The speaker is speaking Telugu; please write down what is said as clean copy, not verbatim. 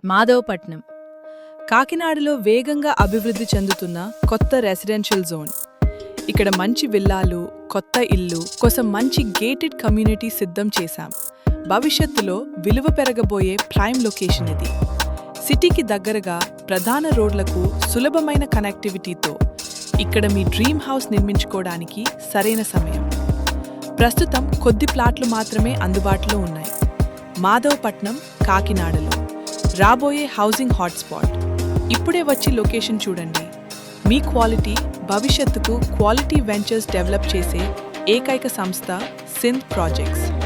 మాధవపట్నం కాకినాడలో వేగంగా అభివృద్ధి చెందుతున్న కొత్త రెసిడెన్షియల్ జోన్. ఇక్కడ మంచి విల్లాలు, కొత్త ఇల్లు కోసం మంచి గేటెడ్ కమ్యూనిటీ సిద్ధం చేశాం. భవిష్యత్తులో విలువ పెరగబోయే ప్రైమ్ లొకేషన్ ఇది. సిటీకి దగ్గరగా ప్రధాన రోడ్లకు సులభమైన కనెక్టివిటీతో ఇక్కడ మీ డ్రీమ్ హౌస్ నిర్మించుకోవడానికి సరైన సమయం. ప్రస్తుతం కొద్ది ప్లాట్లు మాత్రమే అందుబాటులో ఉన్నాయి. మాధవపట్నం, కాకినాడలో రాబోయే హౌసింగ్ హాట్స్పాట్. ఇప్పుడే వచ్చి లొకేషన్ చూడండి. మీ క్వాలిటీ భవిష్యత్తుకు క్వాలిటీ వెంచర్స్ డెవలప్ చేసే ఏకైక సంస్థ సింధ్ ప్రాజెక్ట్స్.